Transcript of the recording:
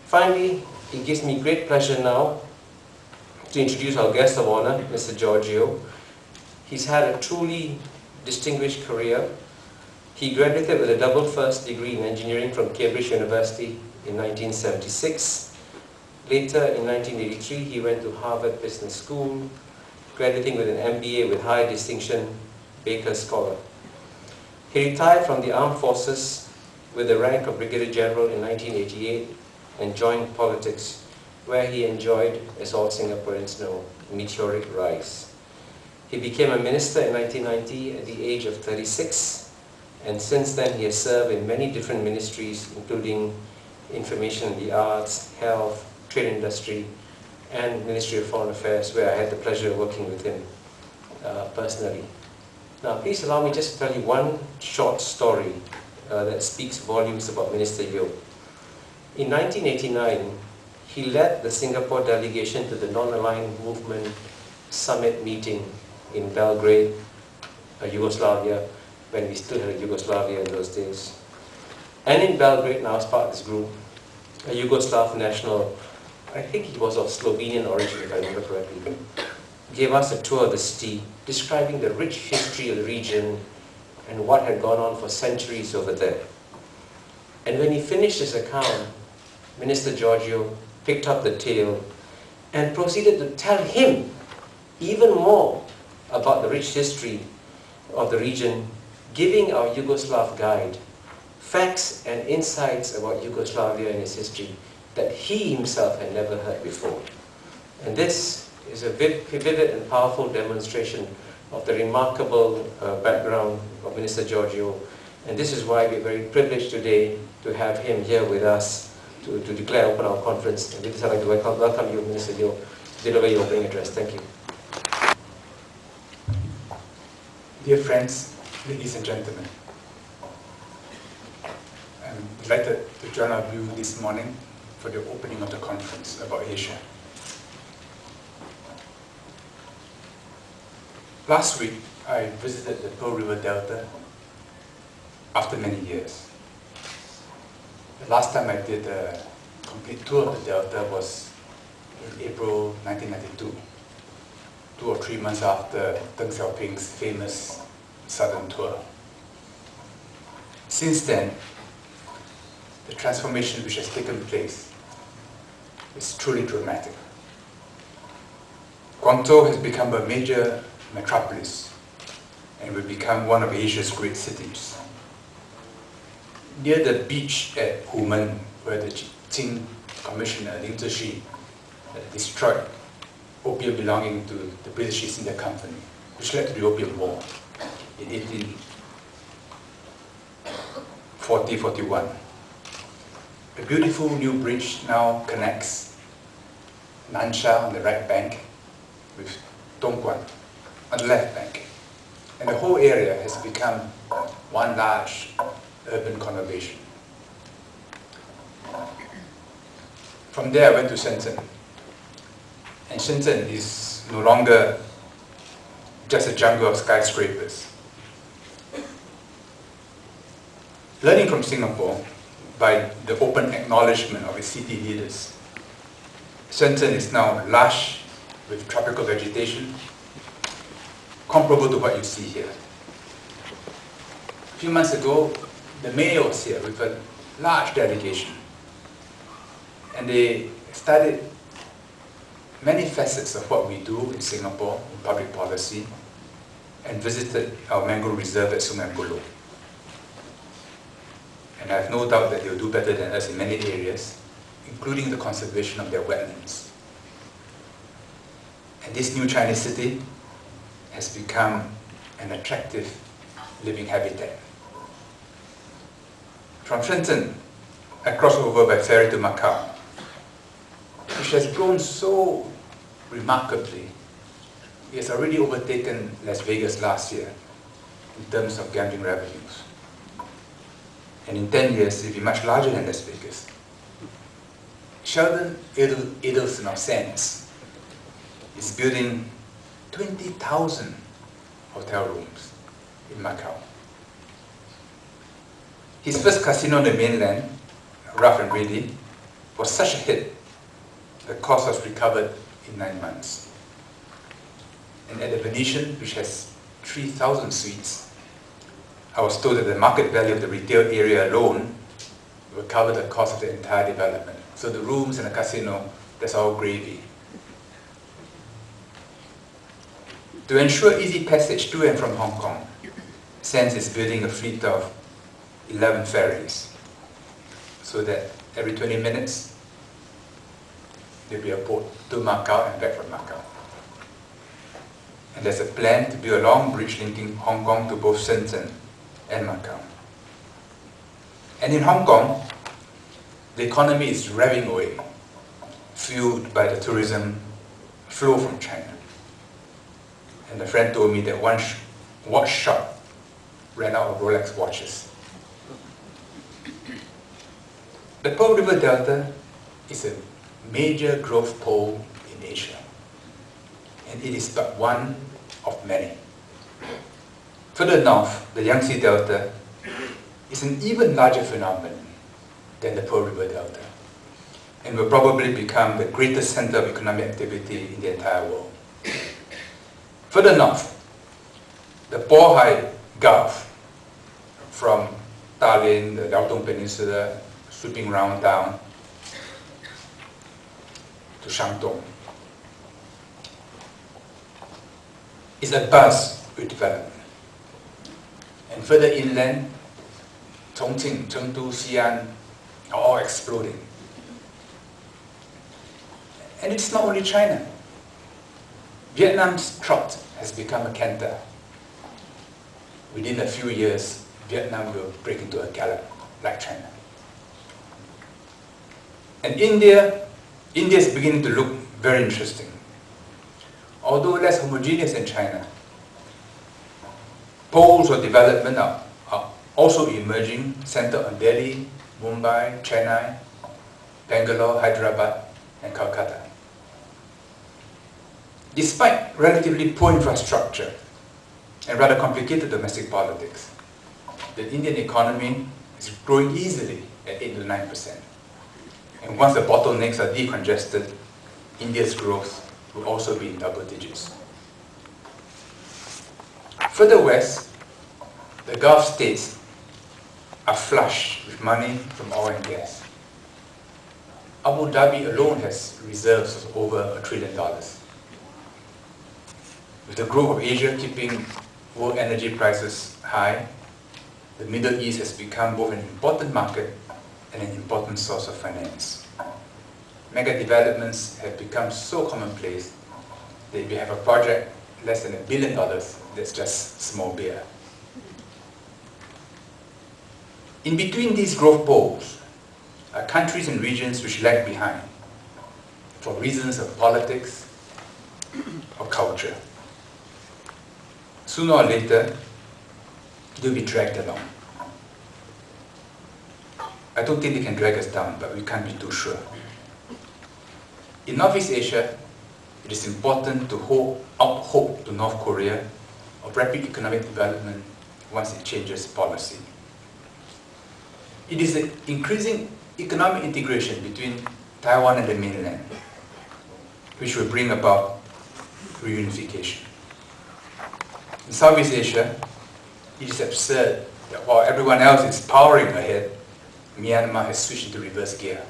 Finally, it gives me great pleasure now to introduce our guest of honor, Mr. Giorgio. He's had a truly distinguished career. He graduated with a double first degree in engineering from Cambridge University in 1976. Later, in 1983, he went to Harvard Business School, graduating with an MBA with high distinction, Baker Scholar. He retired from the armed forces with the rank of Brigadier General in 1988 and joined politics, where he enjoyed, as all Singaporeans know, a meteoric rise. He became a minister in 1990 at the age of 36, and since then he has served in many different ministries, including Information and the Arts, Health, Trade Industry, and Ministry of Foreign Affairs, where I had the pleasure of working with him personally. Now, please allow me just to tell you one short story that speaks volumes about Minister Yeo. In 1989, he led the Singapore delegation to the Non-Aligned Movement Summit meeting in Belgrade, Yugoslavia, when we still had Yugoslavia in those days. And in Belgrade, now as part of this group, a Yugoslav national, I think he was of Slovenian origin if I remember correctly, gave us a tour of the city, describing the rich history of the region and what had gone on for centuries over there. And when he finished his account, Minister Giorgio picked up the tale and proceeded to tell him even more about the rich history of the region, giving our Yugoslav guide facts and insights about Yugoslavia and its history that he himself had never heard before. And this is a vivid and powerful demonstration of the remarkable background of Minister Giorgio. And this is why we're very privileged today to have him here with us to declare open our conference. And with this, I'd like to welcome you, Minister Yeo, to deliver your opening address. Thank you. Dear friends, ladies and gentlemen, I'm delighted to join our view this morning for the opening of the conference about Asia. Last week, I visited the Pearl River Delta after many years. The last time I did a complete tour of the Delta was in April 1992, 2 or 3 months after Deng Xiaoping's famous southern tour. Since then, the transformation which has taken place is truly dramatic. Guangzhou has become a major metropolis and will become one of Asia's great cities. Near the beach at Humen, where the Qing Commissioner Lin Zexi destroyed opium belonging to the British East India Company, which led to the Opium War in 1840-41. A beautiful new bridge now connects Nansha on the right bank with Dongguan on the left bank. And the whole area has become one large urban conurbation. From there I went to Shenzhen. And Shenzhen is no longer just a jungle of skyscrapers. Learning from Singapore by the open acknowledgement of its city leaders, Shenzhen is now lush with tropical vegetation, comparable to what you see here. A few months ago, the mayor was here with a large delegation, and they studied many facets of what we do in Singapore in public policy and visited our mangrove reserve at Sungai Buloh. And I have no doubt that they will do better than us in many areas, including the conservation of their wetlands. And this new Chinese city has become an attractive living habitat. From Shenzhen, I crossed over by ferry to Macau, which has grown so remarkably. It has already overtaken Las Vegas last year in terms of gambling revenues. And in 10 years, it will be much larger than Las Vegas. Sheldon Adelson of Sands is building 20,000 hotel rooms in Macau. His first casino on the mainland, Rough and Ready, was such a hit, the cost was recovered in 9 months. And at the Venetian, which has 3,000 suites, I was told that the market value of the retail area alone will cover the cost of the entire development. So the rooms and the casino, that's all gravy. To ensure easy passage to and from Hong Kong, Sands is building a fleet of 11 ferries, so that every 20 minutes there'll be a boat to Macau and back from Macau. And there's a plan to build a long bridge linking Hong Kong to both Shenzhen and Macau. And in Hong Kong, the economy is revving away, fueled by the tourism flow from China. And a friend told me that one watch shop ran out of Rolex watches. The Pearl River Delta is a major growth pole in Asia, and it is but one of many. Further north, the Yangtze Delta is an even larger phenomenon than the Pearl River Delta, and will probably become the greatest center of economic activity in the entire world. Further north, the Bohai Gulf, from Dalian, the Liaodong Peninsula, sweeping round down to Shandong, is abuzz with development. And further inland, Chongqing, Chengdu, Xi'an are all exploding. And it's not only China. Vietnam's trot has become a canter. Within a few years, Vietnam will break into a gallop like China. And India is beginning to look very interesting. Although less homogeneous than China, poles of development are also emerging, centered on Delhi, Mumbai, Chennai, Bangalore, Hyderabad, and Calcutta. Despite relatively poor infrastructure and rather complicated domestic politics, the Indian economy is growing easily at 8 to 9%. And once the bottlenecks are decongested, India's growth will also be in double digits. Further west, the Gulf states are flush with money from oil and gas. Abu Dhabi alone has reserves of over $1 trillion. With the growth of Asia keeping world energy prices high, the Middle East has become both an important market and an important source of finance. Mega developments have become so commonplace that if you have a project less than $1 billion, that's just small beer. In between these growth poles are countries and regions which lag behind for reasons of politics or culture. Sooner or later, they'll be dragged along. I don't think they can drag us down, but we can't be too sure. In Northeast Asia, it is important to hold out hope to North Korea of rapid economic development once it changes policy. It is the increasing economic integration between Taiwan and the mainland which will bring about reunification. In Southeast Asia, it is absurd that while everyone else is powering ahead, Myanmar has switched into reverse gear.